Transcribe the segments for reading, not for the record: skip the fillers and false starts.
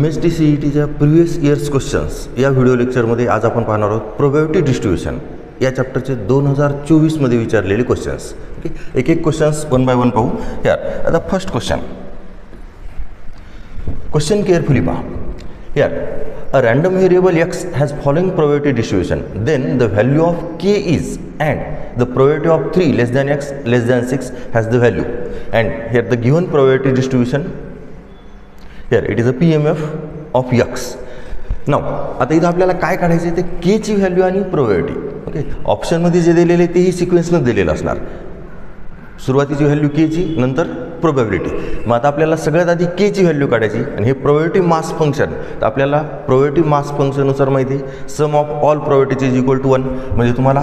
MST-CETच्या previous years questions या video लेक्चरमध्ये आज आपण पाहणार आहोत प्रोबॅबिलिटी डिस्ट्रीब्युशन या चॅप्टरचे 2024 मध्ये विचारलेले क्वेश्चन्स. ओके, एक एक क्वेश्चन्स वन बाय वन पाहू. यार आता फर्स्ट क्वेश्चन केअरफुली पहा. यार a random variable x has following probability distribution, then the value of k is, and the probability of 3 less than x less than 6 has the value, and here the given probability distribution, here it is a PMF of x. Now आता इथं आपल्याला काय काढायचं आहे ते k ची value आणि probability. Okay, ऑप्शनमध्ये जे दिलेले तेही सिक्वेन्सनं दिलेलं असणार. सुरुवातीची व्हॅल्यू के ची, नंतर प्रोबॅबिलिटी. मग आता आपल्याला सगळ्यात आधी के ची व्हॅल्यू काढायची आणि हे प्रोबॅबिलिटी मास फंक्शन. तर आपल्याला प्रोबॅबिलिटी मास फंक्शननुसार माहिती आहे sum of all probabilities is equal to 1. म्हणजे तुम्हाला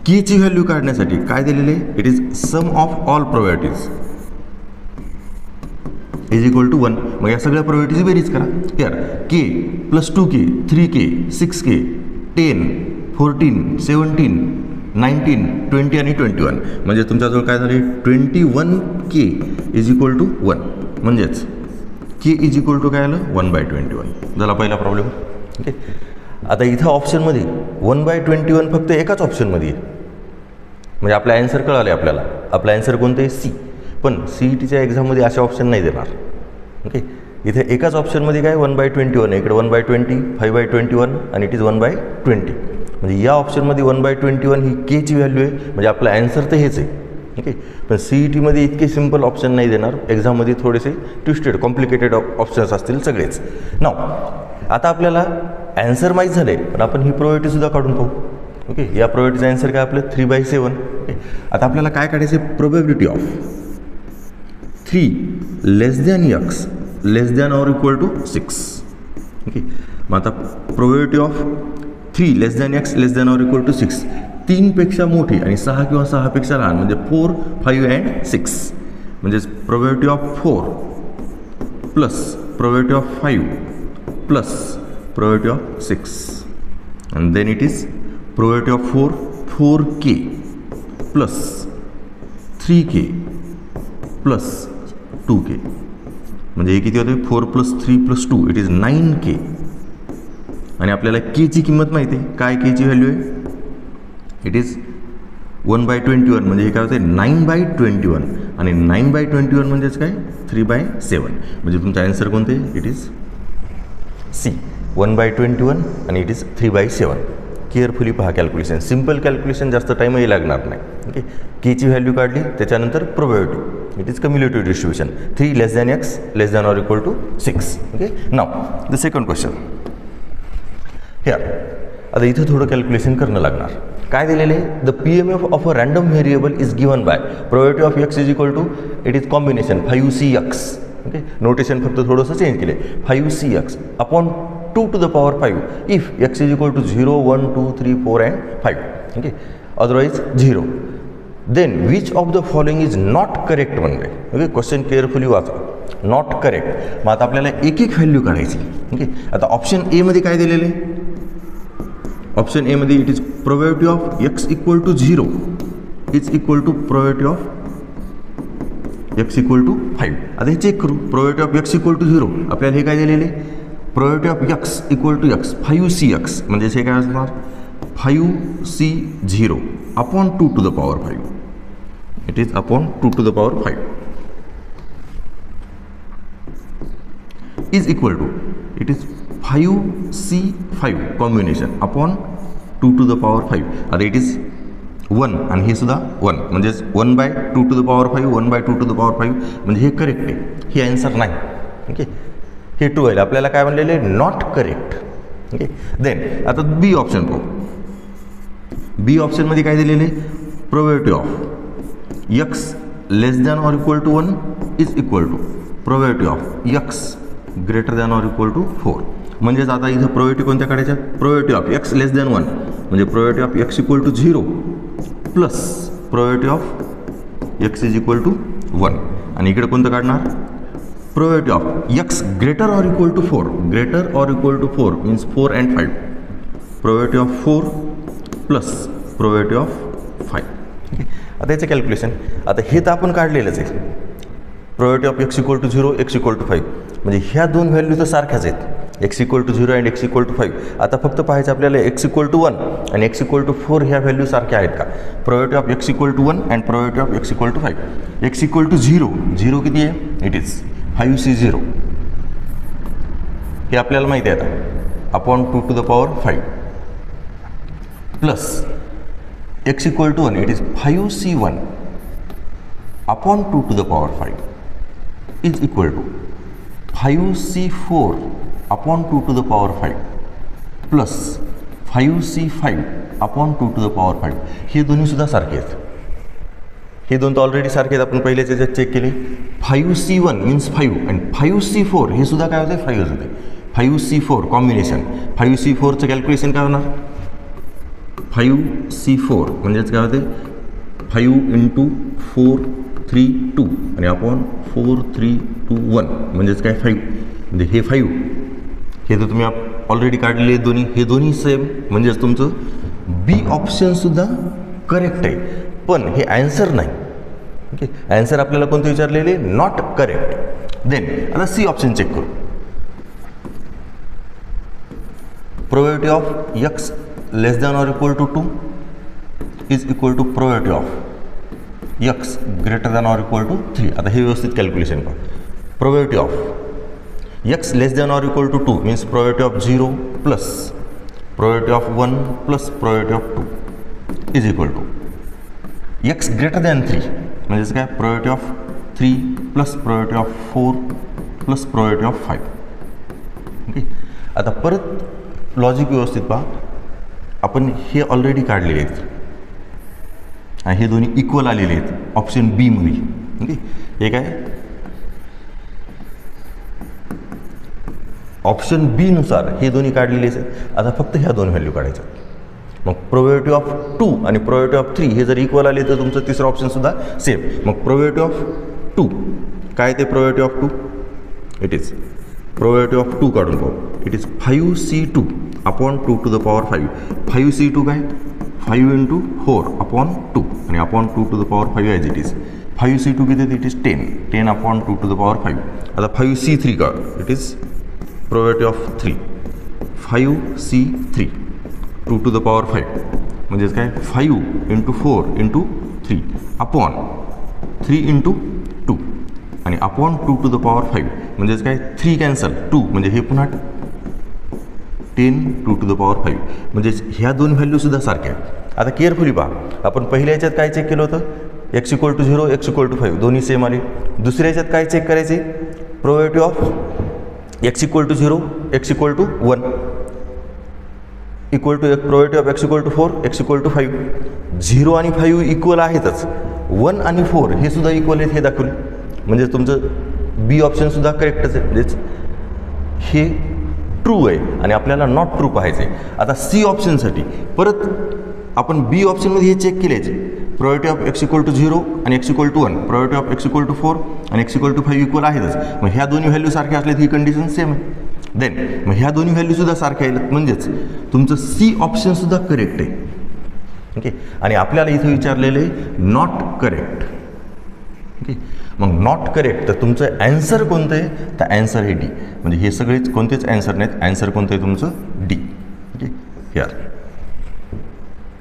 के ची व्हॅल्यू काढण्यासाठी काय दिलेले, it is sum of all probabilities is equal to 1. मग या सगळ्या प्रोबॅबिलिटीची बेरीज करा. यार के प्लस 2k 3k 6k 10 14 17 19 20 आणि 21. म्हणजे तुमच्याजवळ काय झाले 21k इज इक्वल टू 1. म्हणजेच k इज इक्वल टू काय आलं 1/21 झाला पहिला प्रॉब्लेम. ओके, आता इथं ऑप्शनमध्ये 1/21 फक्त एकाच ऑप्शनमध्ये आहे. म्हणजे आपला ॲन्सर कळाले आपल्याला. आपला ॲन्सर कोणतं आहे सी. पण CETच्या एक्झाममध्ये असे ऑप्शन नाही देणार. ओके, इथे एकाच ऑप्शनमध्ये काय 1/21 आहे. इकडे 1/20 5/21 आणि इट इज 1/20. म्हणजे या ऑप्शनमध्ये 1/21 ही के ची व्हॅल्यू आहे. म्हणजे आपलं ॲन्सर तर हेच आहे. ओके, पण CETमध्ये इतके सिम्पल ऑप्शन नाही देणार. एक्झाममध्ये थोडेसे ट्विस्टेड कॉम्प्लिकेटेड ऑप्शन्स असतील सगळेच. नाव आता आपल्याला ॲन्सर माहीत झाले, पण आपण ही प्रोबॅबिलिटीसुद्धा काढून पाहू. ओके, या प्रोबॅबिलिटीचं ॲन्सर काय आपलं 3/7. ओके, आता आपल्याला काय काढायचं आहे probability of 3 less than x less than or equal to 6. Okay, मग आता probability of 3 less than x less than or equal to 6 3पेक्षा मोठी आणि 6 किंवा 6पेक्षा लहान म्हणजे 4 5 अँड 6. म्हणजेच probability of 4 plus probability of 5 plus probability of 6 and then it is probability of 4k plus 3k plus 2k. म्हणजे हे किती होते 4 + 3 + 2 इट इज 9k. आणि आपल्याला के ची किंमत माहिती आहे. काय के ची व्हॅल्यू आहे, इट इज 1/21. म्हणजे हे काय होते 9/21 आणि 9/21 म्हणजेच काय 3/7. म्हणजे तुमचा ॲन्सर कोणते इट इज सी 1/21 आणि इट इज 3/7. केअरफुली पहा कॅल्क्युलेशन. सिम्पल कॅल्क्युलेशन, जास्त टाईमही लागणार नाही. ओके, के ची व्हॅल्यू काढली त्याच्यानंतर probability it is cumulative distribution 3 less than x less than or equal to 6. Okay, now the second question. ह्या आता इथं थोडं कॅल्क्युलेशन करणं लागणार. काय दिलेले the PMF of a random variable is given by probability of x is equal to it is combination 5cx. Okay, notation फक्त थोडंसं चेंज केले 5cx upon 2 to the power 5 if x is equal to 0 1 2 3 4 and 5. Okay, otherwise 0. Then which of the following is not correct म्हणले. Okay, question carefully वाचा. Not correct. मग आता आपल्याला एक एक व्हॅल्यू काढायची. ओके, आता ऑप्शन ए मध्ये काय दिलेले, ऑप्शन ए मध्ये it is probability of x equal to 0 is equal to probability of x equal to 5. आता हे चेक करू. Probability of x equal to 0 आपल्याला हे काय दिलेले probability of x equal to x 5cx. म्हणजे हे काय असणार 5c0 upon 2 to the power 5. It is upon 2 to the power 5 is equal to it is 5c5 combination upon 2 to the power 5. आता it is 1 आणि हे सुद्धा 1. म्हणजेच 1/2 to the power 5 1/2 to the power 5. म्हणजे हे करेक्ट आहे. हे answer नाही. ओके, हे ट्रू आहे. आपल्याला काय म्हणलेले नॉट करेक्ट. ओके, देन आता बी ऑप्शन पाहू. बी ऑप्शनमध्ये काय दिलेले probability of x less than or equal to 1 is equal to probability of x greater than or equal to 4. म्हणजेच आता इथं प्रोबॅबिलिटी कोणत्या काढायच्या probability of x less than 1 म्हणजे probability of x equal to 0 plus probability of x is equal to 1. आणि इकडे कोणतं काढणार probability of x greater or equal to 4. Greater or equal to 4 means 4 and 5. Probability of 4 plus probability of 5. Okay, आता याचं calculation आता हे तर आपण काढलेलंच आहे. Probability of x equal to 0 x equal to 5 म्हणजे ह्या दोन व्हॅल्यू तर सारख्याच आहेत, x equal to 0 and x equal to 5. आता फक्त पाहायचं आपल्याला एक्स इक्वल टू 1 आणि एक्स इक्वल टू 4 ह्या व्हॅल्यू सारख्या आहेत का. Probability of x equal to 1 and probability of x equal to 5. X equal to 0 किती आहे, इट इज 5c0 हे आपल्याला माहिती आहे आता, upon 2 to the power 5 plus x equal to 1 it is 5c1 upon 2 to the power 5 is equal to 5c4 upon 2 to the power 5 plus 5c5 upon 2 to the power 5. हे दोन्ही सुद्धा सारखे आहेत, हे दोन तर ऑलरेडी सारखे आहेत, आपण पहिल्याच याच्यात चेक केले. 5c1 मीन्स 5 आणि 5c4 हे सुद्धा काय होते, 5 होते. 5c4 कॉम्बिनेशन, 5c4चं कॅल्क्युलेशन काय होणार, 5c4 म्हणजेच काय होते 5 इंटू 4 3 2 आणि अपॉन 4 3 2 1 म्हणजेच काय 5 म्हणजे हे 5 हे तर तुम्ही ऑलरेडी काढलेले दोन्ही, हे दोन्ही सेम म्हणजेच तुमचं बी ऑप्शनसुद्धा करेक्ट आहे, पण हे ॲन्सर नाही. ओके, ॲन्सर आपल्याला कोणते विचारलेले, नॉट करेक्ट. देन आता सी ऑप्शन चेक करू. Probability of x less than or equal to 2 is equal to probability of x greater than or equal to 3. आता हे व्यवस्थित कॅल्क्युलेशन करा. Probability of x less than or equal to 2 means probability of 0 plus probability of 1 plus probability of 2 is equal to x greater than 3 म्हणजेच काय probability of 3 plus probability of 4 plus probability of 5. Okay, आता परत logic व्यवस्थित पहा. आपण हे already काढलेले आहेत आणि हे दोन्ही इक्वल आलेले आहेत ऑप्शन बी मध्ये. ओके, हे काय ऑप्शन बी नुसार हे दोन्ही काढलेलेच आहेत. आता फक्त ह्या दोन व्हॅल्यू काढायच्या. मग प्रोबॅबिलिटी ऑफ 2 आणि प्रोबॅबिलिटी ऑफ 3 हे जर इक्वल आले तर तुमचं तिसरं ऑप्शनसुद्धा सेम. मग प्रोबॅबिलिटी ऑफ 2 काय ते probability of 2 it is probability of 2 काढून पाहू. It is 5c2 upon 2 to the power 5. 5c2 काय 5 इंटू 4 अपॉन 2 आणि upon 2 to the power 5 as it is. 5c2 किती it is 10 upon 2 to the power 5. आता 5c3 का it is probability of 3 5c3 2 to the power 5 म्हणजेच काय 5 into 4 into 3 upon 3 into 2 आणि upon 2 to the power 5 म्हणजेच काय 3 cancel 2 म्हणजे हे पुन्हा 10 2 टू द पॉवर 5 म्हणजेच ह्या दोन व्हॅल्यूसुद्धा सारख्या आहेत. आता केअरफुली पहा. आपण पहिल्या याच्यात काय चेक केलं होतं, x equal to 0 x equal to 5 दोन्ही सेम आले. दुसऱ्या याच्यात काय चेक करायचे, probability of x equal to 0 x equal to 1 equal to probability of x equal to 4 x equal to 5. 0 आणि 5 इक्वल आहेतच, 1 आणि 4 हे सुद्धा इक्वल आहेत हे दाखवले म्हणजे तुमचं बी ऑप्शनसुद्धा करेक्टच आहे. म्हणजेच हे ट्रू आहे आणि आपल्याला नॉट ट्रू पाहायचं आहे. आता सी ऑप्शनसाठी परत आपण बी ऑप्शनमध्ये हे चेक केलेच, probability of x equal to 0 आणि x equal to 1 probability of x equal to 4 आणि एक्स इक्वल टू 5 इक्वल आहेतच. मग ह्या दोन्ही व्हॅल्यू सारख्या असल्यात ही कंडिशन सेम आहे. देन मग ह्या दोन्ही व्हॅल्यूसुद्धा सारख्या आहेत म्हणजेच तुमचं सी ऑप्शनसुद्धा करेक्ट आहे. ओके, आणि आपल्याला इथं विचारलेलं आहे नॉट करेक्ट. ओके, मग नॉट करेक्ट तर तुमचं ॲन्सर कोणतं आहे, तर ॲन्सर हे डी. म्हणजे हे सगळेच कोणतेच ॲन्सर नाहीत, ॲन्सर कोणतं आहे तुमचं डी. ओके, यार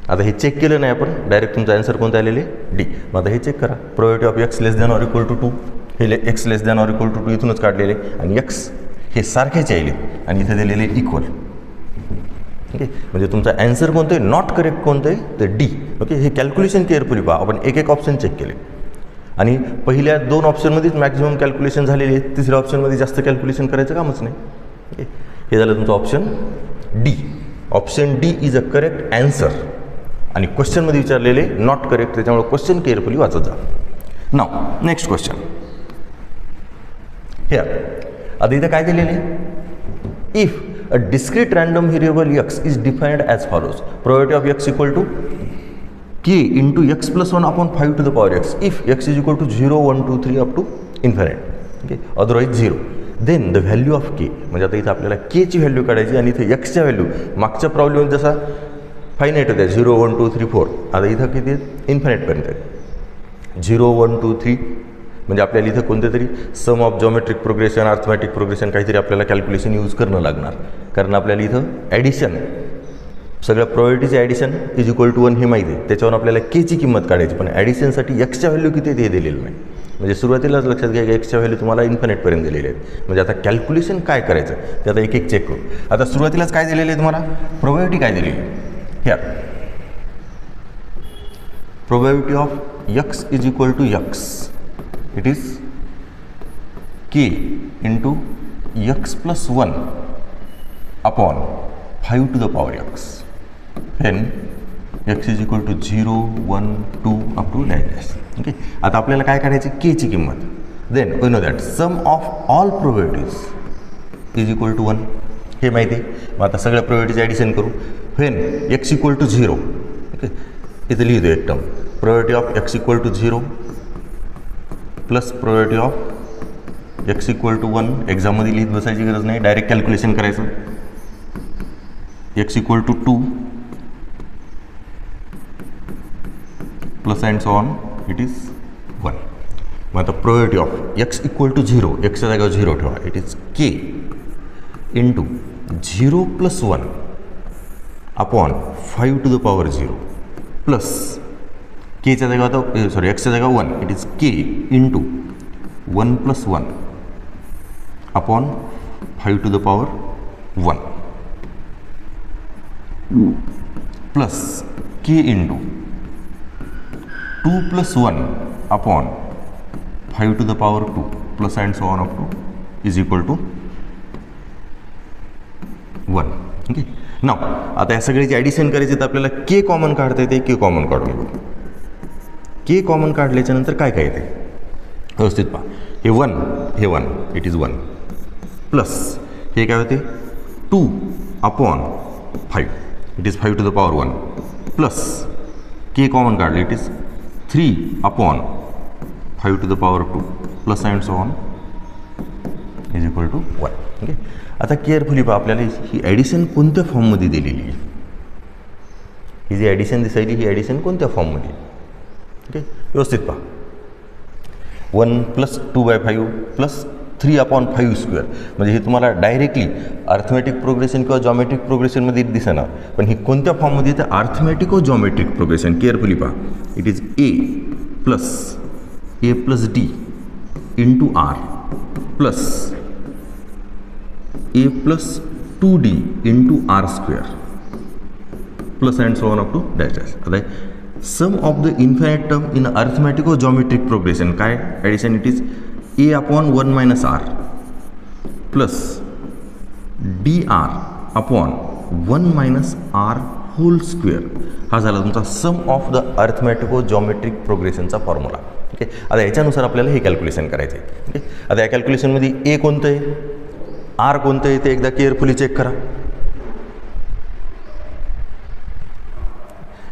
आता हे चेक केलं नाही आपण, डायरेक्ट तुमचं ॲन्सर कोणतं आलेले डी. मग आता हे चेक करा. Probability of x less than or equal to 2 हे x less than or equal to 2 इथूनच काढलेले आणि एक्स हे सारखेच यायले आणि इथे दिलेले इक्वल. ओके, म्हणजे तुमचा ॲन्सर कोणतं आहे, नॉट करेक्ट कोणतं आहे तर डी. ओके, हे कॅल्क्युलेशन केअरफुली पहा. आपण एक एक ऑप्शन चेक केले आणि पहिल्या 2 ऑप्शनमध्येच मॅक्झिमम कॅल्क्युलेशन झालेली आहे, तिसऱ्या ऑप्शनमध्ये जास्त कॅल्क्युलेशन करायचं कामच नाही. ओके, हे झालं तुमचं option D. Option D is a correct answer आणि क्वेश्चनमध्ये विचारलेले नॉट करेक्ट, त्याच्यामुळे क्वेश्चन केअरफुली वाचत जा. नाव नेक्स्ट क्वेश्चन हे आता इथं काय दिलेले, if a discrete random variable X is defined as follows probability of x equal to k into x plus 1 upon 5 to the power X if X is equal to 0 1 2 3 up to infinite. Okay, otherwise 0. Then the value of K म्हणजे आता इथं आपल्याला केची value काढायची आणि इथं एक्सच्या value मागच्या प्रॉब्लेम जसा फायनाईट होत्या 0 1 2 3 4 आता इथं किती आहेत इन्फिनिटपर्यंत आहेत. 0 1 2 3 म्हणजे आपल्याला इथं कोणते तरी sum of geometric progression, arithmetic progression काहीतरी आपल्याला कॅल्क्युलेशन यूज करणं लागणार, कारण आपल्याला इथं ॲडिशन, सगळ्या प्रोबॅबिलिटीचे ॲडिशन इज इक्वल टू 1 हे माहिती आहे, त्याच्यावर आपल्याला केची किंमत काढायची, पण ॲडिशनसाठी एक्सच्या व्हॅल्यू किती आहे ते दिलेलं नाही. म्हणजे सुरुवातीलाच लक्षात घ्या की एक्सच्या व्हॅल्यू तुम्हाला इन्फिनिटपर्यंत दिलेले आहेत. म्हणजे आता कॅल्क्युलेशन काय करायचं ते आता एक एक चेक करू. आता सुरुवातीलाच काय दिलेलं आहे तुम्हाला, प्रोबॅबिलिटी काय दिलेली आहे, ह्या probability of x is equal to x, it is k into x plus 1 upon 5 to the power x, then x is equal to 0, 1, 2 up to dash. Okay, आता आपल्याला काय काढायची, के ची किंमत. Then we know that sum of all probabilities is equal to 1 हे माहिती आहे. मग आता सगळ्या प्रोबॅबिलिटीज ॲडिशन करू. When x equal to 0, okay, इथं लिहितो एक term, probability of x equal to 0 plus probability of x equal to 1. एक्झाममध्ये लिहित बसायची गरज नाही, डायरेक्ट कॅल्क्युलेशन करायचं. x equal to 2 plus and so on, it is 1. मग आता probability of x equal to 0, एक्सच्या जागेवर 0 ठेवा, it is k into 0 plus 1 upon 5 to the power 0 plus केच्या जागेवर आता सॉरी एक्सच्या जागेवर 1, it is k into 1 plus 1 upon 5 to the power 1 plus K into 2 plus 1 upon 5 to the power 2 plus and so on up to is equal to 1. Okay, now आता या सगळ्याची addition करायची तर आपल्याला के कॉमन काढता येते. के कॉमन काढून घेऊ. के कॉमन काढल्याच्या नंतर काय काय येते व्यवस्थित पहा. हे 1 इट इज 1 प्लस हे काय होते 2 upon 5, it is 5 to the power 1 plus के कॉमन काढले, it is 3 upon 5 to the power 2 plus and so on is equal to 1. Okay, आता केअरफुली पहा आपल्याला ही ॲडिशन कोणत्या फॉर्ममध्ये दिलेली आहे. ही जी ॲडिशन दिसायली ही ॲडिशन कोणत्या फॉर्ममध्ये. ओके, व्यवस्थित पहा. 1 प्लस 2/5 प्लस 3 अपॉन 5 स्क्वेअर, म्हणजे हे तुम्हाला डायरेक्टली अर्थमॅटिक प्रोग्रेशन किंवा जॉमेट्रिक प्रोग्रेशनमध्ये दिसणार, पण ही कोणत्या फॉर्ममध्ये येतं, अर्थमॅटिक व जॉमेट्रिक प्रोग्रेशन. केअरफुली पहा, it is a plus d into r plus a plus 2d into r square plus and so on up to dash dash. आता sum of the infinite term in arithmetic व geometric progression काय addition, it is a upon 1 minus r plus d r upon 1 minus R whole square. हा झाला तुमचा sum of the arithmetic व geometric प्रोग्रेशनचा formula. Okay, आता याच्यानुसार आपल्याला हे कॅल्क्युलेशन करायचं आहे. ओके, आता या कॅल्क्युलेशनमध्ये ए कोणतं आहे, आर कोणतं आहे ते एकदा केअरफुली चेक करा.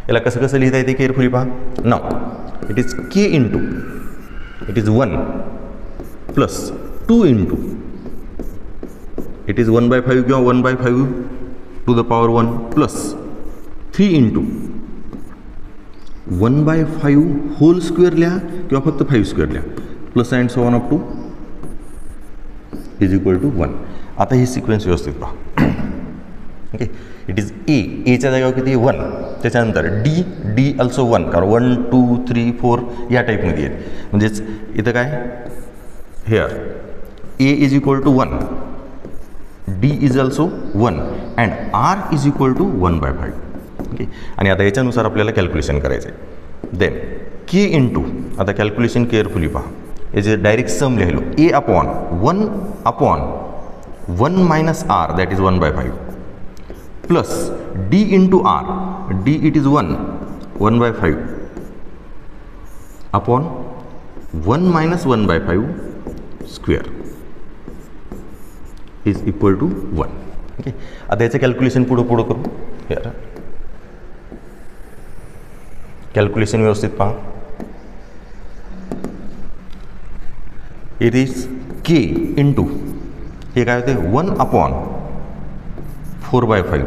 याला कसं कसं लिहिता येते केअरफुली पहा. Now it is k into it is 1 plus 2 into it is 1/5 किंवा 1/5 to the power 1 plus 3 into 1/5 whole square लिहा किंवा फक्त 5 स्क्वेअर लिहा plus and so on up to is equal to 1. आता ही सिक्वेन्स व्यवस्थित पहा. ओके, इट इज एच्या जागेवर किती 1, त्याच्यानंतर डी अल्सो 1, कारण 1 2 3 4 या टाईपमध्ये आहेत. म्हणजेच इथं काय here a is equal to 1, d is also 1 and r is equal to 1/5. Okay, आणि आता याच्यानुसार आपल्याला कॅल्क्युलेशन करायचं आहे. देन के इंटू, आता कॅल्क्युलेशन केअरफुली पहा, याचे डायरेक्ट सम लिहिलो, a upon 1 minus r that is 1/5 plus d into r, d it is 1/5 upon 1 minus 1/5 square is equal to 1. Okay, आता याचं कॅल्क्युलेशन पुढं करू. यार कॅल्क्युलेशन व्यवस्थित पहा. इट इज के इंटू हे काय होते 1 upon 4/5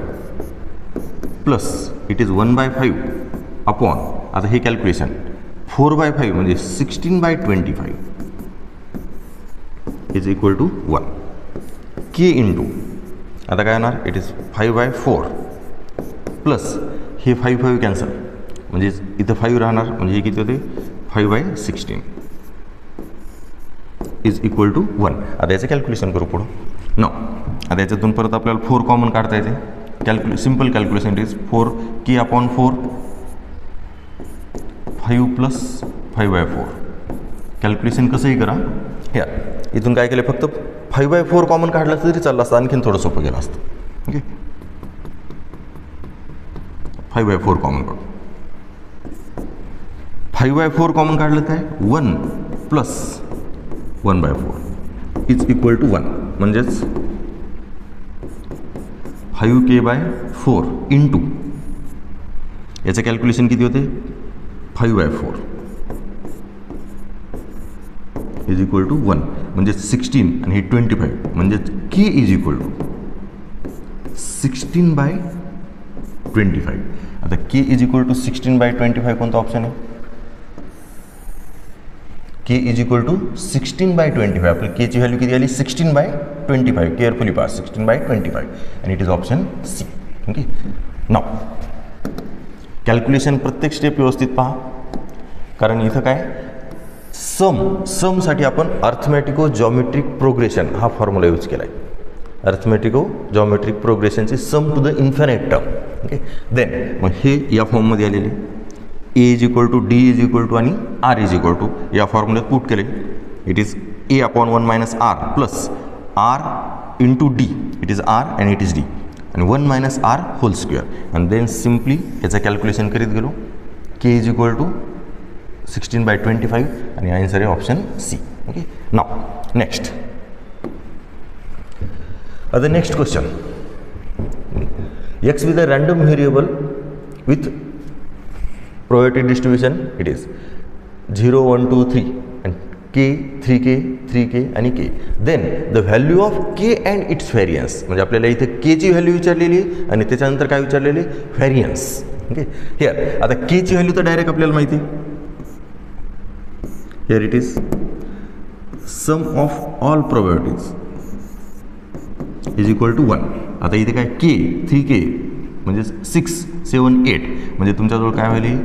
plus it is 1/5 upon, आता हे कॅल्क्युलेशन 4/5 म्हणजे 16/25 is equal to 1. K into आता काय येणार, इट इज 5/4 प्लस हे 5 कॅन्सल, म्हणजे इथं 5 राहणार, म्हणजे हे किती होते 5/16 इज इक्वल टू 1. आता याचं कॅल्क्युलेशन करू पुढं. नो, आता याच्यातून परत आपल्याला 4 कॉमन काढता येते. Simple calculation is 4k/4 5 plus 5/4. Calculation कसंही करा. या इथून काय केलं, फक्त 5/4 कॉमन काढलं तरी चाललं असतं, आणखीन थोडं सोपं गेलं असतं. ओके, 5/4 कॉमन काढू. 5/4 कॉमन काढलं काय 1 प्लस 1/4 इज इक्वल टू 1. म्हणजेच 5k/4 इंटू याचं कॅल्क्युलेशन किती होते 5/4 इज इक्वल टू 1. म्हणजे 16 आणि हे 25, म्हणजेच k इज इक्वल टू 16/25. आता k इज इक्वल टू 16/25 कोणता ऑप्शन आहे, k इज इक्वल टू 16/25. आपल्या k ची व्हॅल्यू किती आली 16/25. केअरफुली पहा 16/25 आणि it is option C. Okay, now calculation प्रत्येक स्टेप व्यवस्थित पहा, कारण इथं काय समसाठी आपण अर्थमॅटिको जॉमेट्रिक प्रोग्रेशन हा फॉर्म्युला यूज केला आहे. अर्थमॅटिको जॉमेट्रिक प्रोग्रेशनची sum to the infinite term. Okay, then मग हे या फॉर्ममध्ये आलेले a is equal to d is equal to आणि आर इज इक्वल टू या फॉर्म्युल्यात पुट केले. It is a/1 - r plus r into d, it is r and it is D, आणि 1 - r होल स्क्वेअर. आणि then simply याचं calculation करीत गेलो. k is equal to 16/25 आणि आन्सर आहे option C. Okay, now next. The next question, x with a random variable with probability distribution, it is 0, 1, 2, 3 and k, 3k, 3k आणि k. Then the value of k and its variance, म्हणजे आपल्याला इथे k ची value विचारलेली आणि त्याच्यानंतर काय विचारलेली variance. Okay, here आता k ची व्हॅल्यू तर डायरेक्ट आपल्याला माहिती आहे. Here it is sum of all probabilities is equal to 1. आता इथे काय k 3k म्हणजे 6, 7, 8 म्हणजे तुमच्याजवळ काय value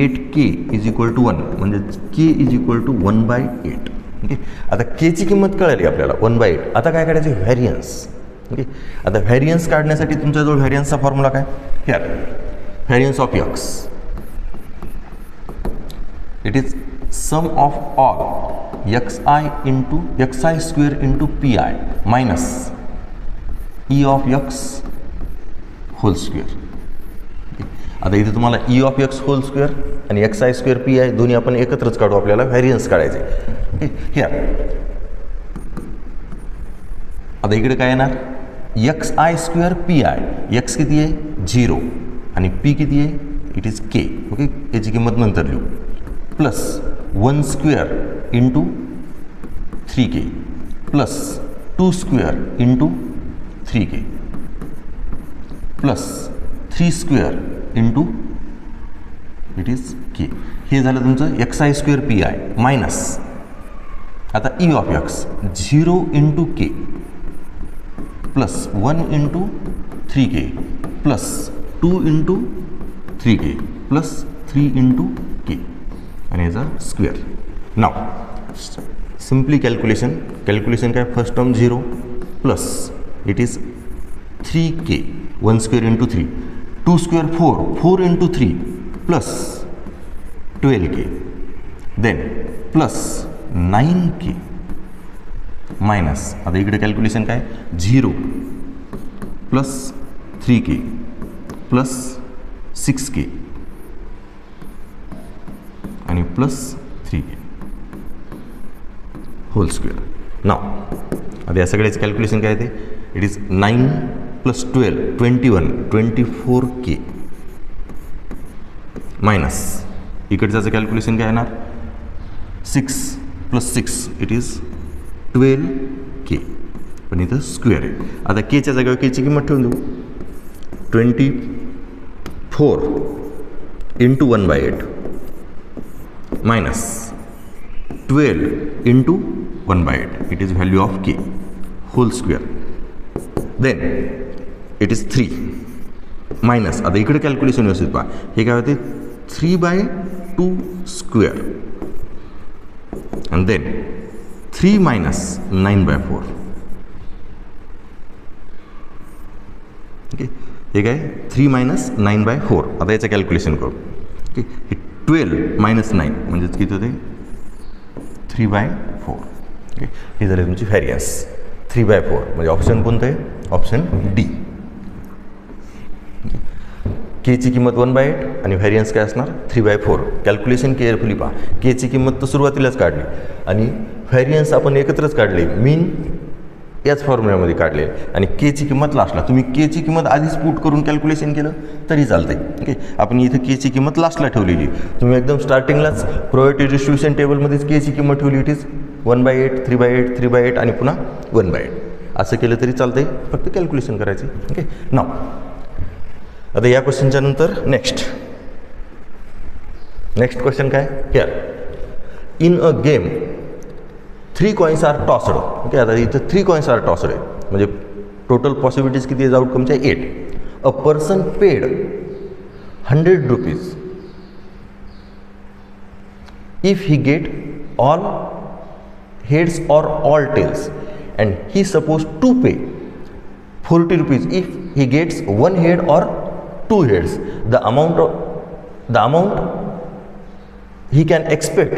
8k is equal to 1 म्हणजे k is equal to 1/8. Okay, आता k ची किंमत कळाली आपल्याला 1/8. आता काय काढायचे व्हॅरियन्स. ओके, आता व्हॅरियन्स काढण्यासाठी तुमच्याजवळ व्हॅरियन्सचा फॉर्म्युला काय, here variance of x it is sum of all xi² into pi minus e of x whole square. आता इथे तुम्हाला e of x whole square आणि xi² pi दोन्ही आपण एकत्रच काढू, आपल्याला व्हॅरियन्स काढायचे. हिअर आता इकडे काय येणार xi² pi. x किती आहे 0 आणि p किती आहे इट इज k. ओके, याची किंमत नंतर लिहू. Plus 1² into 3k plus 2² into 3k plus 3² into it is k. हे झालं तुमचं xi² pi मायनस आता e of x 0 into k plus 1 into 3k plus 2 into 3k plus 3 into k आणि याचा स्क्वेअर. नाव सिम्पली कॅल्क्युलेशन काय first term 0 plus it is 3k 1² into 3 2² 4 into 3 plus 12k then plus 9k minus आता इकडे calculation काय 0 plus 3k plus 6k आणि plus 3k hole square. Now आता या सगळ्याचं कॅल्क्युलेशन काय येते it is 9 plus 12 21 24k minus इकडच्याचं कॅल्क्युलेशन काय येणार 6 प्लस 6 इट इज 12k पण इथं स्क्वेअर आहे. आता केच्या जागेवर केची किंमत ठेवून देऊ 24 into 1/8 minus 12 into 1/8. It is value of k whole square. Then it is 3 minus, आता इकडे कॅल्क्युलेशन व्यवस्थित पहा, हे काय होते 3/2 square and then 3 minus 9/4. Okay, हे काय 3 minus 9/4. आता याचं कॅल्क्युलेशन करू. ओके, हे 12 minus 9 म्हणजेच किती होते 3/4. ओके, हे झाले तुमची व्हॅरियन्स 3/4. म्हणजे ऑप्शन कोणतं आहे, ऑप्शन डी. केची किंमत 1/8 आणि व्हॅरियन्स काय असणार 3/4. कॅल्क्युलेशन केअरफुली पहा. केची किंमत तर सुरुवातीलाच काढली आणि व्हॅरियन्स आपण एकत्रच काढले, मीन याच फॉर्म्युल्यामध्ये काढले आणि केची किंमत लास्टला. तुम्ही केची किंमत आधीच पुट करून कॅल्क्युलेशन केलं तरी चालतंय. ओके, आपण इथं केची किंमत लास्टला ठेवलेली. तुम्ही एकदम स्टार्टिंगलाच प्रोबॅबिलिटी डिस्ट्रीब्युशन टेबलमध्येच केची किंमत ठेवली. इट इज 1/8, 3/8, 3/8 आणि पुन्हा 1/8. असं केलं तरी चालतंय, फक्त कॅल्क्युलेशन करायचे. ओके, नाव आता या क्वेश्चनच्या नंतर नेक्स्ट क्वेश्चन काय, here in a game 3 coins are tossed. Okay, आता इथं 3 coins आर टॉस्ड आहे म्हणजे टोटल पॉसिबिलिटीज किती आहे आउटकमच्या 8. A person paid 100 rupees if he get all heads or all tails and he supposed to pay 40 rupees if he gets 1 head or 2 heads. The amount he can expect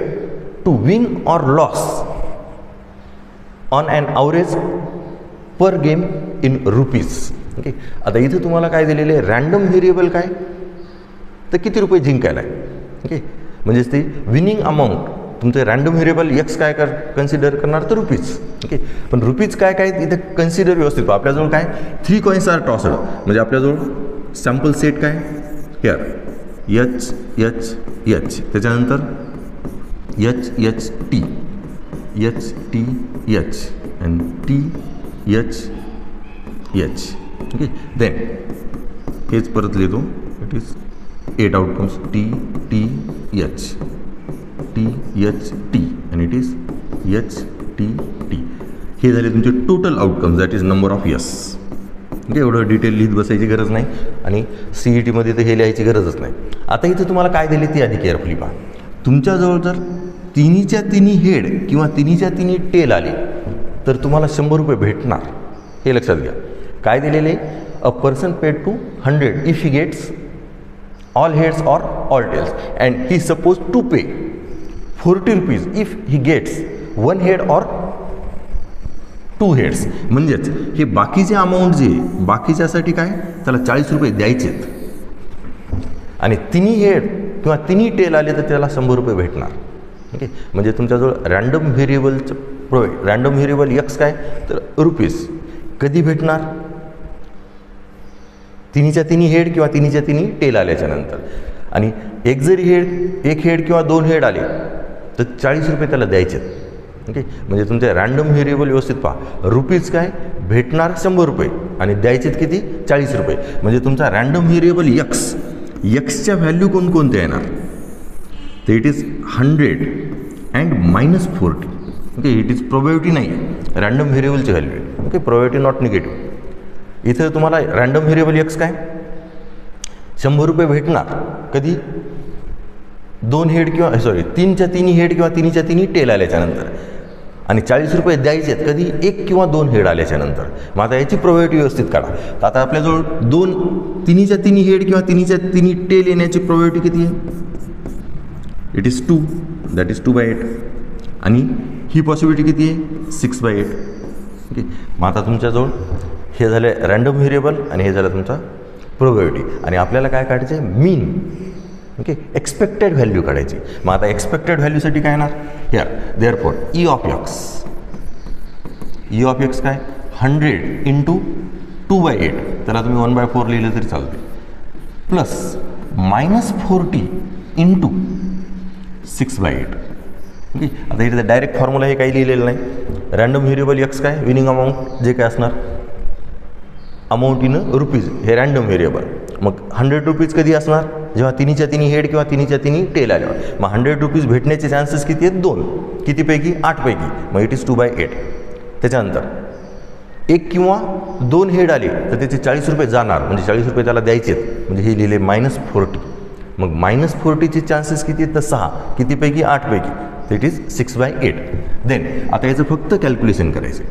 to win or loss on an average per game in rupees. Okay, आता इथे तुम्हाला काय दिलेले आहे, random variable काय तर किती रुपये जिंकायला आहे. ओके, म्हणजेच ते विनिंग अमाऊंट तुमचं रँडम व्हेरिएबल एक्स काय कन्सिडर करणार तर रुपीज. ओके, पण रुपीज काय काय इथे कन्सिडर व्यवस्थित पहा. आपल्याजवळ काय 3 coins आर टॉस्ड म्हणजे आपल्याजवळ सॅम्पल सेट काय हिअर एच एच एच, त्याच्यानंतर H H T H T H and T H H. Okay, then हेच परत लिहितो. It is 8 outcomes T T H T H T आणि it is H T T. हे झाले तुमचे total outcomes, that is number of yes. म्हणजे एवढं detail लिहित बसायची गरज नाही आणि सी ई टीमध्ये तर हे लिहायची गरजच नाही. आता इथे तुम्हाला काय दिले ते आधी केअरफुली पहा. तुमच्याजवळ जर तिन्हीच्या तिन्ही हेड किंवा तिन्हीच्या तिन्ही टेल आले तर तुम्हाला 100 रुपये भेटणार, हे लक्षात घ्या. काय दिलेले, a person paid to 100 if he gets all heads or all tails and he suppose to pay 40 rupees if he gets 1 head or 2 heads. म्हणजेच हे बाकीचे अमाऊंट जे बाकीच्यासाठी काय त्याला 40 रुपये द्यायचेत आणि तिन्ही हेड किंवा तिन्ही टेल आले तर त्याला 100 रुपये भेटणार. ओके, म्हणजे तुमच्याजवळ रँडम व्हेरिएबल एक्स काय तर रुपीज कधी भेटणार, तिन्हीच्या तिन्ही हेड किंवा तिन्हीच्या तिन्ही टेल आल्याच्या नंतर. आणि एक हेड किंवा 2 हेड आले तर 40 रुपये त्याला द्यायचे. ओके, म्हणजे तुमचे रँडम व्हेरिएबल व्यवस्थित पहा. रुपीज काय भेटणार 100 रुपये आणि द्यायचेत किती 40 रुपये. म्हणजे तुमचा रँडम व्हेरिएबल एक्सच्या व्हॅल्यू कोणकोणत्या येणार तर it is 100 and -40. Okay, it is probability नाही, रँडम व्हेरिएबलची व्हॅल्यू आहे. Okay, probability not negative. इथं तुम्हाला रँडम व्हेरिएबल एक्स काय 100 रुपये भेटणार कधी 2 हेड किंवा 3च्या तिन्ही हेड किंवा तिन्हीच्या तिन्ही टेल आल्याच्यानंतर आणि 40 रुपये द्यायचे आहेत कधी 1 किंवा 2 हेड आल्याच्यानंतर. मग आता याची प्रोबॅबिलिटी व्यवस्थित काढा. तर आता आपल्याजवळ तिन्हीच्या तिन्ही हेड किंवा तिन्हीच्या तिन्ही टेल येण्याची प्रोबॅबिलिटी किती आहे, इट इज 2, दॅट इज 2/8 आणि ही पॉसिबिलिटी किती आहे 6/8. ओके, मग आता तुमच्याजवळ हे झाले रँडम व्हेरिएबल आणि हे झालं तुमचा प्रोबॅबिलिटी आणि आपल्याला काय काढायचं आहे मीन. ओके, एक्सपेक्टेड व्हॅल्यू काढायची. मग आता एक्सपेक्टेड व्हॅल्यूसाठी काय येणार here therefore E of x काय 100 इंटू 2/8 त्याला तुम्ही 1/4 लिहिलं तरी चालते प्लस -40 इंटू 6/8. ओके, आता इथे डायरेक्ट फॉर्म्युला हे काही लिहिलेलं नाही. रँडम व्हेरिएबल एक्स काय विनिंग अमाऊंट जे काय असणार अमाऊंट इन रुपीज हे रँडम व्हेरिएबल. मग 100 रुपीज कधी असणार जेव्हा तिन्हीच्या तिन्ही हेड किंवा तिन्हीच्या तिन्ही टेल आल्यावर. मग 100 रुपीज भेटण्याचे चान्सेस किती आहेत? 2. कितीपैकी? 8 पैकी. मग इट इज 2/8. त्याच्यानंतर 1 किंवा 2 हेड आले तर त्याचे 40 रुपये जाणार, म्हणजे 40 रुपये त्याला द्यायचे आहेत, म्हणजे हे लिहिले -40. मग -40चे चान्सेस किती आहेत? तर 6. कितीपैकी? 8 पैकी. तर इट इज 6/8. देन आता याचं फक्त कॅल्क्युलेशन करायचं.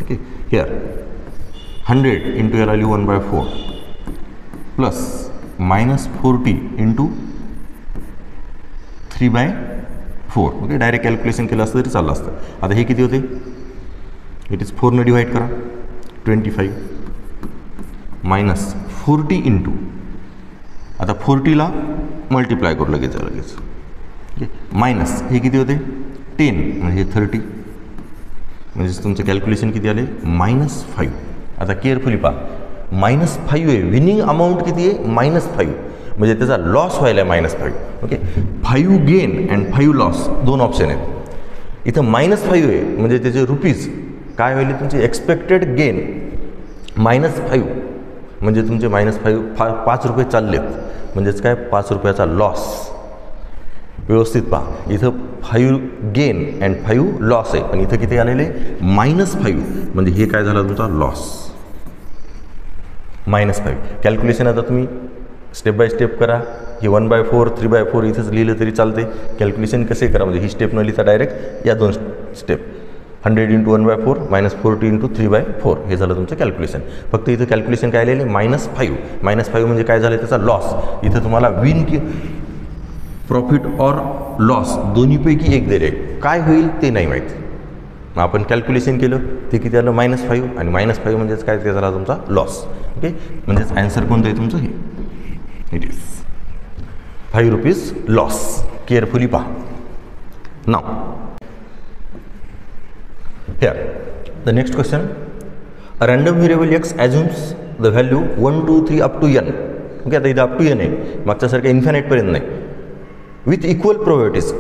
ओके, हिअर 100 इंटू याला लिहू 1/4 plus -40 into 3/4. Okay, direct calculation केलं असतं तरी चाललं असतं. आता हे किती होते? इट इज 4 डिवाइड करा. 25 -40 इंटू, आता 40ला मल्टिप्लाय करू लगेच. ओके, मायनस हे किती होते? 10 म्हणजे 30. म्हणजे तुमचं कॅल्क्युलेशन किती आले? -5. आता केअरफुली पहा, -5 आहे. विनिंग अमाऊंट किती आहे? -5. म्हणजे त्याचा लॉस व्हायला आहे -5. Okay, 5 gain and 5 loss, 2 option आहेत. इथं -5 आहे म्हणजे त्याचे रुपीज काय होईल? तुमचे एक्सपेक्टेड गेन -5 म्हणजे तुमचे -5 रुपये चाललेत, म्हणजेच काय? 5 रुपयाचा लॉस. व्यवस्थित पहा, इथं 5 गेन अँड 5 लॉस आहे, पण इथं किती आलेले? -5 म्हणजे हे काय झालं? तुमचा लॉस. -5. कॅल्क्युलेशन आता तुम्ही स्टेप बाय स्टेप करा. ही 1/4 3/4 इथंच लिहिलं तरी चालते. कॅल्क्युलेशन कसे करा म्हणजे ही स्टेप न लिहिता डायरेक्ट या 2 स्टेप. 100 इंटू 1/4 -40 इंटू 3/4 हे झालं तुमचं कॅल्क्युलेशन. फक्त इथं कॅल्क्युलेशन काय लिहिले? -5 म्हणजे काय झालं? त्याचा लॉस. इथं तुम्हाला विन की प्रॉफिट ऑर लॉस दोन्हीपैकी एक दिले, काय होईल ते नाही माहीत. मग आपण कॅल्क्युलेशन केलं ते किती आलं? -5 आणि -5 म्हणजेच काय? ते झाला तुमचा लॉस. ओके, म्हणजेच ॲन्सर कोणतं आहे तुमचं? हे it is 5 rupees loss. Carefully पहा. नाव here the next question, a random variable x assumes the value 1 2 3 up to n. Okay, आता इथं अप टू n आहे, मागच्यासारख्या इन्फायनाईटपर्यंत नाही. With equal probabilities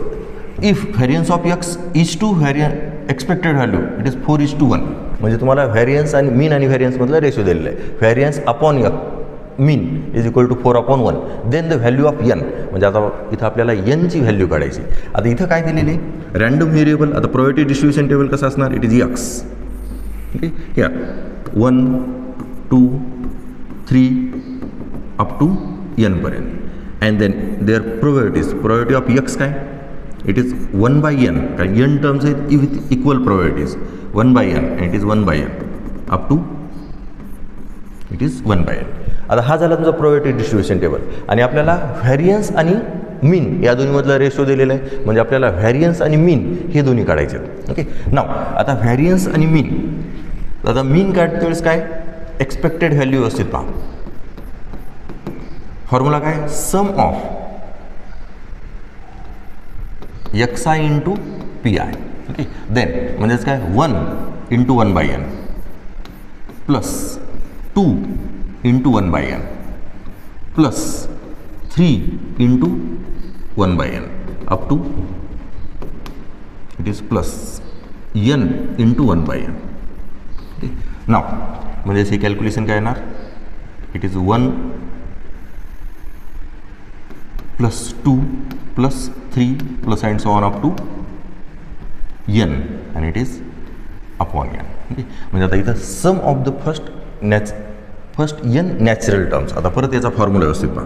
if variance of x is to expected value it is 4:1. म्हणजे तुम्हाला variance आणि मीन आणि व्हॅरियन्समधला रेशो दिलेला आहे. Variance upon mean is equal to 4/1. Then the value of n, म्हणजे आता इथं आपल्याला n ची व्हॅल्यू काढायची. आता इथं काय दिलेली आहे? Random variable. आता प्रोबॅबिलिटी डिस्ट्रीब्युशन टेबल कसं असणार? It is x. Okay, here 1 2 3 up to n पर्यंत. And then there probability of x काय? इट इज 1/n, कारण n टर्म्स आहेत with equal probabilities. 1/n and it is 1/n up to it is 1/n. आता हा झाला तुमचा probability distribution table. आणि आपल्याला व्हॅरियन्स आणि मीन या दोन्हीमधला रेशो दिलेला आहे, म्हणजे आपल्याला व्हॅरियन्स आणि मीन हे दोन्ही काढायचे आहेत. ओके, नाव आता व्हॅरियन्स आणि मीन. आता मीन काढते वेळेस काय? एक्सपेक्टेड व्हॅल्यू व्यवस्थित पहा. फॉर्म्युला काय? Sum of xi into p i. Okay, then म्हणजेच काय? 1 into 1/n plus 2 into 1/n plus 3 into 1/n up to it is plus n into 1/n. Okay, now म्हणजे हे कॅल्क्युलेशन काय येणार? It is 1 plus 2 plus 3 plus and so on up to n आणि it is upon n. Okay, म्हणजे आता इथं sum of the first n natural terms. आता परत याचा फॉर्म्युला व्यवस्थित पहा.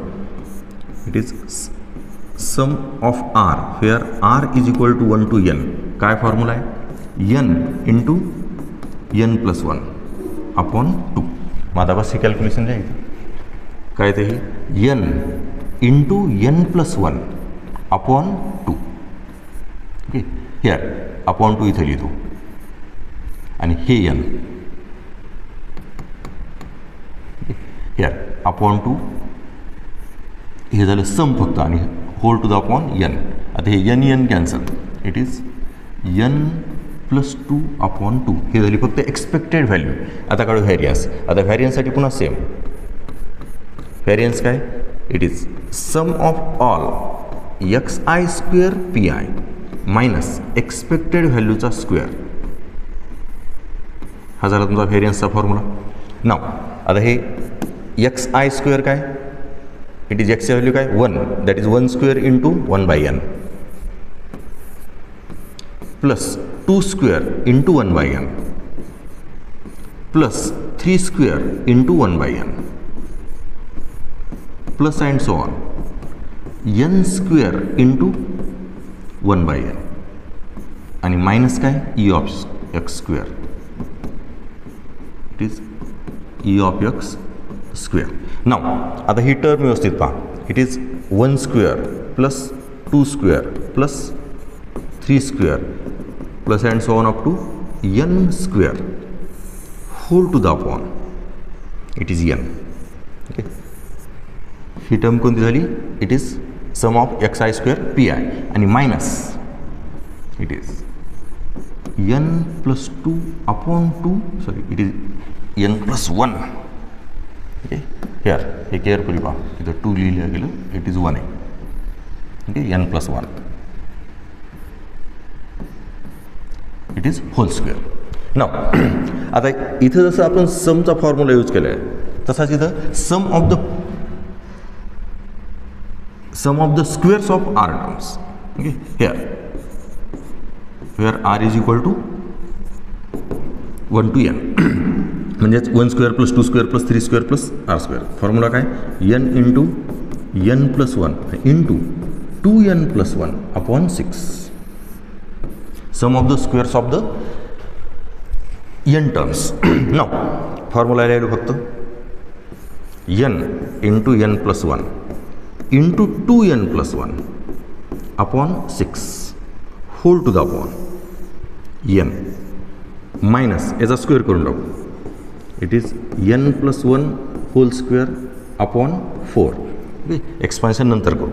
It is sum of r where r is equal to 1 to n. काय फॉर्म्युला आहे? n into n plus 1 upon 2. मग आता बस हे कॅल्क्युलेशन लिहायचं काय? ते n into n plus 1 upon 2. Okay, here upon 2 इथं लिहितो आणि हे n हिअर अपॉन 2 हे झालं सम फक्त आणि whole to the upon n. आता हे n cancel. It is n plus 2 upon 2 हे झाली फक्त एक्सपेक्टेड व्हॅल्यू. आता काढू व्हॅरियन्स. आता व्हॅरियन्ससाठी पुन्हा सेम. व्हॅरियन्स काय? It is sum of all xi square p i minus expected व्हॅल्यूचा स्क्वेअर. हा झाला तुमचा व्हॅरियन्सचा फॉर्म्युला. नाव आता हे xi स्क्वेअर काय? इट इज एक्सची व्हॅल्यू काय 1, that is 1 square into 1/n plus 2 square into 1/n plus 3 square into 1/n plus and so on n square into 1/n आणि मायनस काय E of x square, it is E of x square. Now आता ही term व्यवस्थित पहा. It is 1 square plus 2 square plus 3 square plus and so on up to n square whole to the upon it is n. Okay, ही term कोणती झाली? It is sum of x i square p i आणि minus it is n plus 2 upon 2, sorry it is n plus 1. Okay, here हे carefully पहा, इथं 2 लिहिलं गेलं, it is 1 आहे. Okay, n plus 1 it is whole square. Now आता इथं जसं आपण समचा फॉर्म्युला यूज केला आहे तसाच इथं sum of the squares of r terms. Okay, here where r is equal to 1 to n म्हणजेच 1 square plus 2 square plus 3 square plus r square. Formula काय? n into n plus 1 into 2n plus 1 upon 6. Sum of the squares of the n terms. Now formula लिहिलो फक्त n into n plus 1 into 2n plus 1 upon 6 hole to the upon n minus याचा square करून टाकू. It is n plus 1 whole square upon 4. Okay, expansion नंतर करू.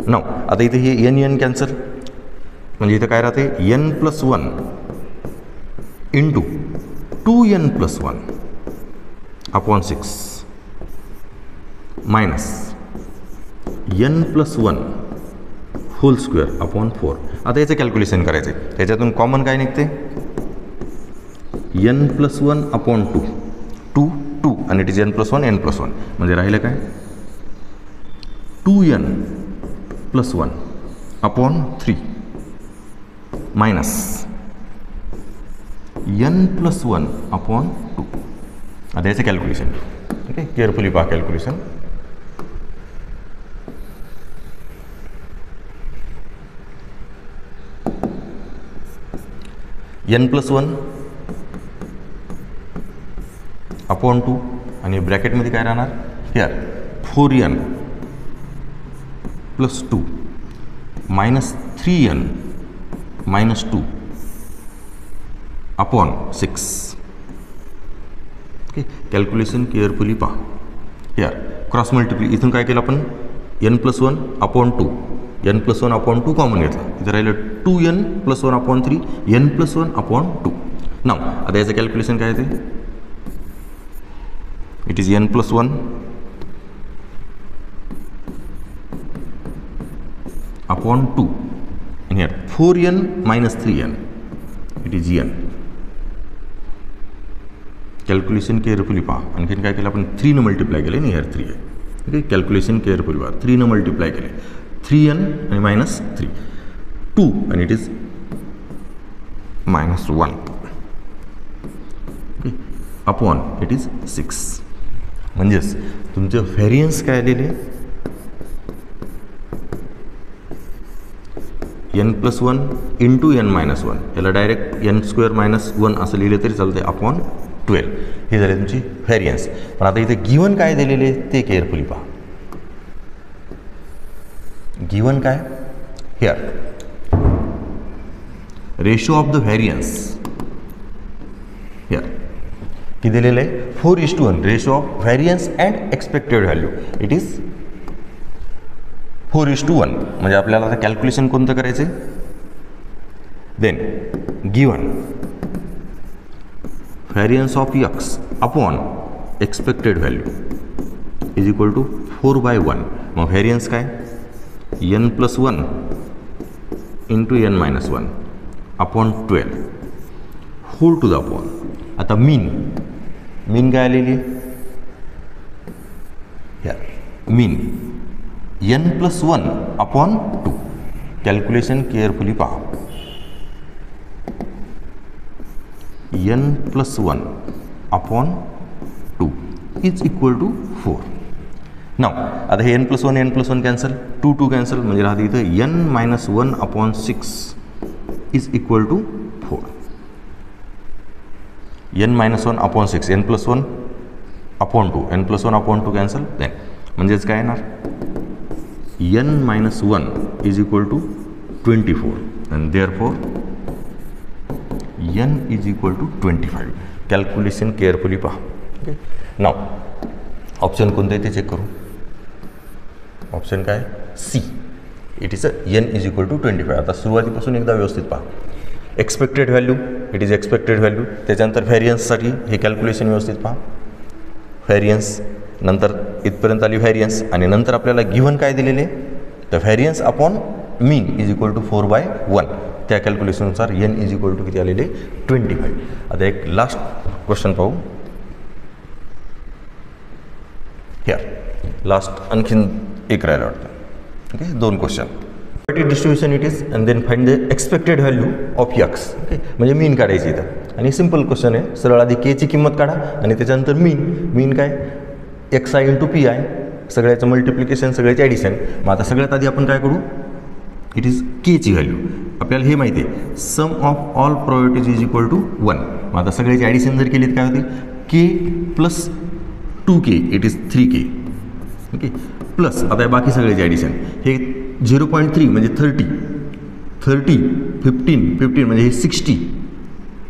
नाव आता इथे हे n कॅन्सल म्हणजे इथं काय राहते n plus 1 into 2n plus 1 upon 6 minus n plus 1 whole square upon 4. आता याचं कॅल्क्युलेशन करायचं आहे. त्याच्यातून कॉमन काय निघते? n प्लस 1 अपॉन 2 आणि it is n plus 1 n plus 1 म्हणजे राहिलं काय 2n plus 1 upon 3 minus n plus 1 upon 2. आता याचं कॅल्क्युलेशन. ओके, केअरफुली पहा कॅल्क्युलेशन. n प्लस 1 अपॉन 2 आणि ब्रॅकेटमध्ये काय राहणार? Here 4n plus 2 minus 3n minus 2 upon 6. Okay, calculation carefully पहा. हिअर क्रॉस मल्टिप्ली इथून काय केलं आपण n plus 1 upon 2 n plus 1 upon 2 common घेतला. इथं राहिलं 2n plus 1 upon 3 n plus 1 upon 2. नाव आता याचं कॅल्क्युलेशन काय येते? It is n plus 1 upon 2 and here 4n minus 3n, it is n. Calculation carefully पहा. आणखीन काय केलं आपण 3 ने मल्टिप्लाय केले आणि हिअर 3 आहे. ओके, कॅल्क्युलेशन केअरफुली पहा. 3 ने मल्टिप्लाय केले 3n आणि मायनस 3 2 आणि it is minus 1 okay upon it is 6. म्हणजेच तुमचं व्हेरियन्स काय आलेले n plus 1 into n minus 1. याला डायरेक्ट n स्क्वेअर मायनस 1 असं लिहिलं तरी चालतं अपॉन 12. हे झाले तुमची व्हेरियन्स. पण आता इथे गिवन काय दिलेले ते केअरफुली पहा. गिवन काय here ratio of the variance here किती दिलेलं आहे 4:1 ratio of variance and expected value. It is 4:1. म्हणजे आपल्याला आता कॅल्क्युलेशन कोणतं करायचं आहे then given variance of x upon expected value is equal to 4/1. मग व्हेरियन्स काय n plus 1 into n minus 1 upon 12 whole to the upon. आता mean काय आलेली मीन n+1 अपॉन 2. कॅल्क्युलेशन केअरफुली पहा. n+1 upon 2 is equal to 4. Now आता हे n+1 cancel, 2 cancel, म्हणजे राहते इथं n-1 upon 6 is equal to 4. n-1 upon 6, n+1 upon 2, n+1 upon 2 cancel. Then म्हणजेच काय येणार n-1 is equal to 24 and therefore n is equal to 25. Calculation carefully पहा. Okay, now option कोणतं आहे ते चेक करू. ऑप्शन काय C, it is n is equal to 25. आता सुरुवातीपासून एकदा व्यवस्थित पहा. Expected value, it is expected value. त्याच्यानंतर व्हॅरियन्ससाठी हे कॅल्क्युलेशन व्यवस्थित पहा. व्हॅरियन्स नंतर इथपर्यंत आली व्हॅरियन्स, आणि नंतर आपल्याला गिव्हन काय दिलेले, तर variance upon mean is equal to 4/1. त्या कॅल्क्युलेशननुसार n इज इक्वल टू किती आलेले 25. आता एक लास्ट क्वेश्चन पाहू. हिअर लास्ट आणखीन एक राहिला वाटतं. Okay, 2 question. Distribution it is and then find the expected value of x. Okay, म्हणजे मीन काढायची इथं, आणि सिम्पल क्वेश्चन आहे. सरळ आधी केची किंमत काढा आणि त्याच्यानंतर मीन काय xi इंटू पी आय, सगळ्याचं मल्टिप्लिकेशन, सगळ्याची ॲडिशन. मग आता सगळ्यात आधी आपण काय करू, इट इज केची व्हॅल्यू. आपल्याला हे माहिती आहे sum of all probabilities is equal to 1. मग आता सगळ्याची ॲडिशन जर केली तर काय होते, k plus 2k it is 3k. Okay, plus आता बाकी सगळ्याची ॲडिशन, हे 0.3 म्हणजे 30, 15 म्हणजे हे 60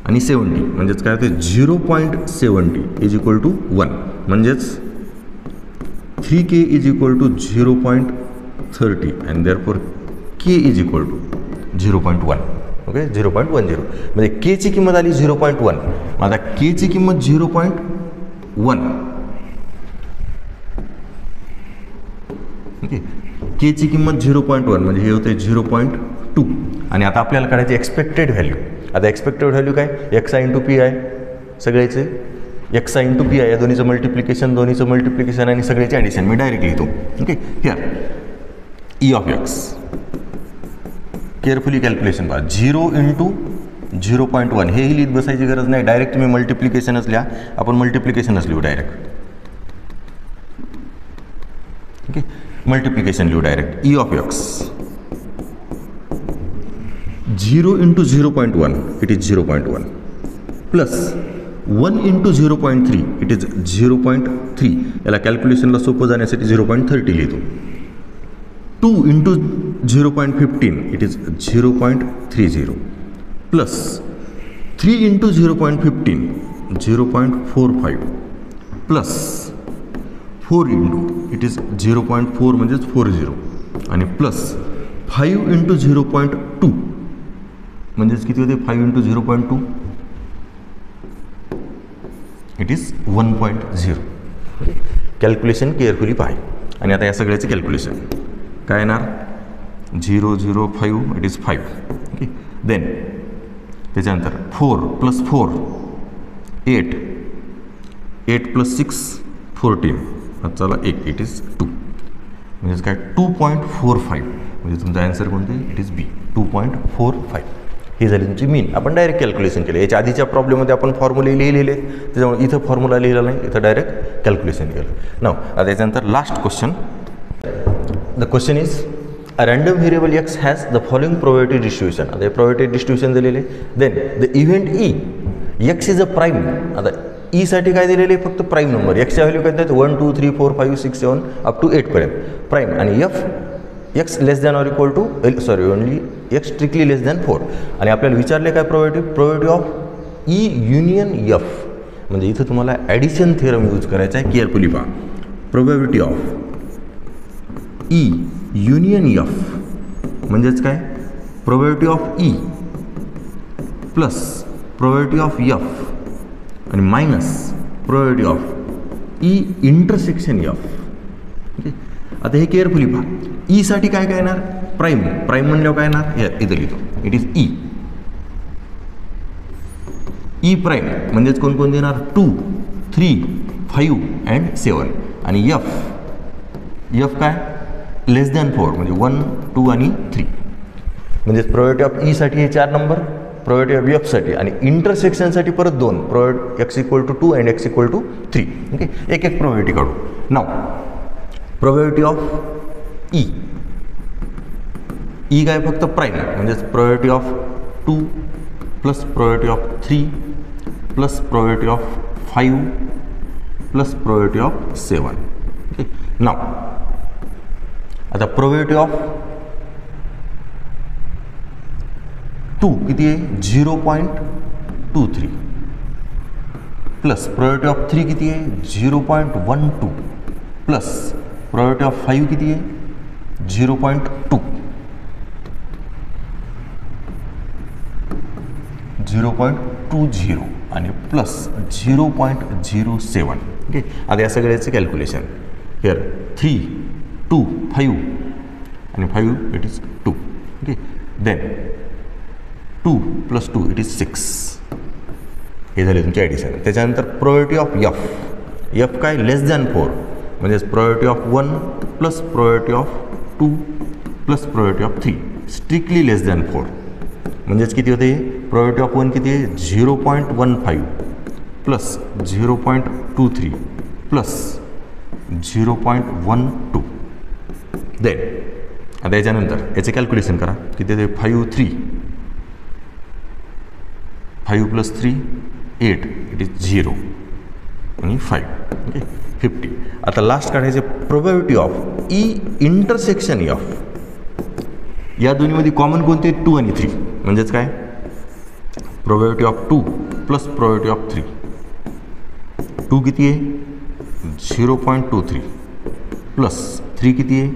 आणि 70, म्हणजेच काय होते 0.70 इज इक्वल टू 1. म्हणजेच 3k is equal to 0.30 and therefore k is equal to 0.1. Okay, 0.10 म्हणजे k ची किंमत आली 0.1. आता k ची किंमत 0.1. ओके, k ची किंमत 0.1 म्हणजे हे होते 0.2. आणि आता आपल्याला काढायची एक्सपेक्टेड व्हॅल्यू. आता एक्सपेक्टेड व्हॅल्यू काय, xi इंटू पी आय, सगळ्याचे xi इंटू पी आय, या दोन्हीचं मल्टिप्लिकेशन आणि सगळ्याची ॲडिशन मी डायरेक्ट लिहितो. Okay, here E of x, carefully calculation पहा. 0 इंटू 0.1 हेही लिहित बसायची गरज नाही, डायरेक्ट तुम्ही मल्टिप्लिकेशनच लिहा. आपण मल्टिप्लिकेशनच लिहू डायरेक्ट. ओके, मल्टिप्लिकेशन लिहू direct. E of x 0 into 0.1 it is 0.1 plus 1 into 0.3 it is 0.3. याला कॅल्क्युलेशनला सोपं जाण्यासाठी 0.30 लिहितो. 2 into 0.15 it is 0.30 plus 3 into 0.15 0.45 plus 4 into it is 0.4 म्हणजेच 40 आणि प्लस 5 इंटू 0.2 म्हणजेच किती होते 5 into 0.2 it is 1.0. Calculation carefully पाहाय. आणि आता या सगळ्याचे कॅल्क्युलेशन काय येणार 0.05 इट इज 5. ओके, देन त्याच्यानंतर 4 प्लस 4 8 प्लस 6 14. चला 1 इट इज 2 म्हणजेच काय 2.45 म्हणजे तुमचा आन्सर कोणतं आहे, इट इज बी 2.45. ही झाली तुमची मीन. आपण डायरेक्ट कॅल्क्युलेशन केलं. याच्या आधीच्या प्रॉब्लेममध्ये आपण फॉर्म्युले लिहिलेले, त्याच्यामुळे इथं फॉर्म्युला लिहिला नाही, इथं डायरेक्ट कॅल्क्युलेशन केलं. नाव आता त्याच्यानंतर last question. The question is a random variable x has the following probability distribution. आता हे प्रोबॅबिलिटी डिस्ट्रीब्युशन दिलेले. Then the event E x is a prime. आता ई साठी काय दिलेले, फक्त प्राईम नंबर. एक्सच्या व्हॅल्यू काय देतात 1 2 3 4 5 6 7 अप टू 8 पर्यंत प्राईम. आणि x less than or equal to only x strictly less than 4. आणि आपल्याला विचारले काय probability of E union F. म्हणजे इथं तुम्हाला ॲडिशन थेरम यूज करायचा आहे. केअरफुली पहा. Probability of E union F म्हणजेच काय probability of E plus probability of F आणि minus probability of E intersection F. Okay, आता हे केअरफुली पहा. ई साठी काय काय येणार, प्राईम. प्राईम म्हणल्यावर काय येणार, हे इथं लिहितो, it is E. E prime म्हणजेच कोणकोणते येणार 2 3 5 अँड 7. आणि एफ काय लेस दॅन 4 म्हणजे 1, 2 आणि 3. म्हणजे प्रोबॅबिलिटी ऑफ ईसाठी हे 4 नंबर, प्रोबॅबिलिटी ऑफ एफसाठी आणि इंटरसेक्शनसाठी परत 2, probability x equal to 2 and x equal to 3. Okay, एक एक प्रोबॅबिलिटी काढू. नाव प्रोबॅबिलिटी ऑफ ई काय फक्त प्राईम म्हणजेच probability of 2 plus probability of 3 plus probability of 5 plus probability of 7. Okay, now आता प्रोबॅबिलिटी ऑफ 2 किती आहे 0.23 प्लस प्रोबॅबिलिटी ऑफ 3 किती आहे 0.12 प्लस प्रोबॅबिलिटी ऑफ 5 किती आहे 0.2 0.20 आणि प्लस 0.07. ओके, आता या सगळ्याचे कॅल्क्युलेशन हिअर 3, 2, 5 आणि 5 it is 2. Okay, then 2 plus 2 it is 6. हे झाले तुमचे ॲडिशन. त्याच्यानंतर प्रोबॅबिलिटी ऑफ एफ काय लेस दॅन 4 म्हणजेच probability of 1 plus probability of 2 plus probability of 3 strictly less than 4 म्हणजेच किती होते प्रोबॅबिलिटी ऑफ 1 किती आहे 0.15 प्लस 0.23 प्लस 0.12. देन आता याच्यानंतर याचे कॅल्क्युलेशन करा किती ते 5 प्लस 3 8 इट इज 0 आणि 5. ओके, 50. आता लास्ट काढायचे probability of E intersection F. या दोन्हीमध्ये कॉमन कोणते 2 आणि 3 म्हणजेच काय probability of 2 plus probability of 3. 2 किती आहे 0.23 प्लस 3 किती आहे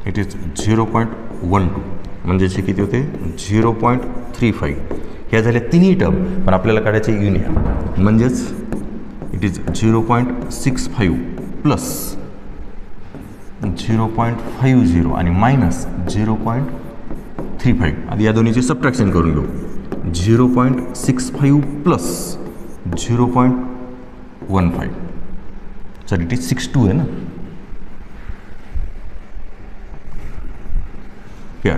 इट इज 0.12 म्हणजेच किती होते 0.35. ह्या झाल्या तिन्ही टर्म पण आपल्याला काढायचे युनियन म्हणजेच इट इज 0.65 प्लस 0.50 आणि मायनस 0.35. आधी या दोन्हीचे सबट्रॅक्शन करून घेऊ. 0.65 प्लस 0.15 सर इट इज 62 आहे ना. क्या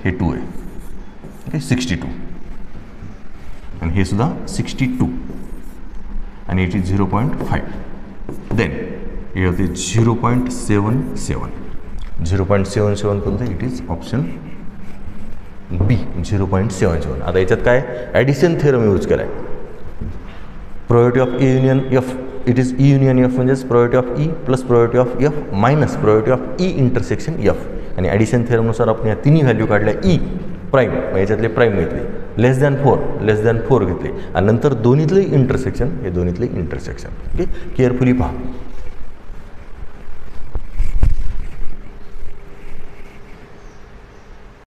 हे 2 आहे ओके 62 आणि हे सुद्धा 62 आणि इट इज 0.5. देन हे होते 0.77. 0.77 कोणतं इट इज ऑप्शन बी 0.77. आता याच्यात काय ॲडिशन थेरम यूज केला आहे. Probability of A union F it is E union F म्हणजेच probability of E plus probability of F minus probability of E intersection F. आणि ॲडिशन थेरमनुसार आपण या तिन्ही व्हॅल्यू काढल्या. ई प्राईम याच्यातले प्राईम घेतले, लेस दॅन 4 घेतले आणि नंतर दोन्हीतले इंटरसेक्शन हे दोन्हीतले इंटरसेक्शन. ओके, केअरफुली पहा.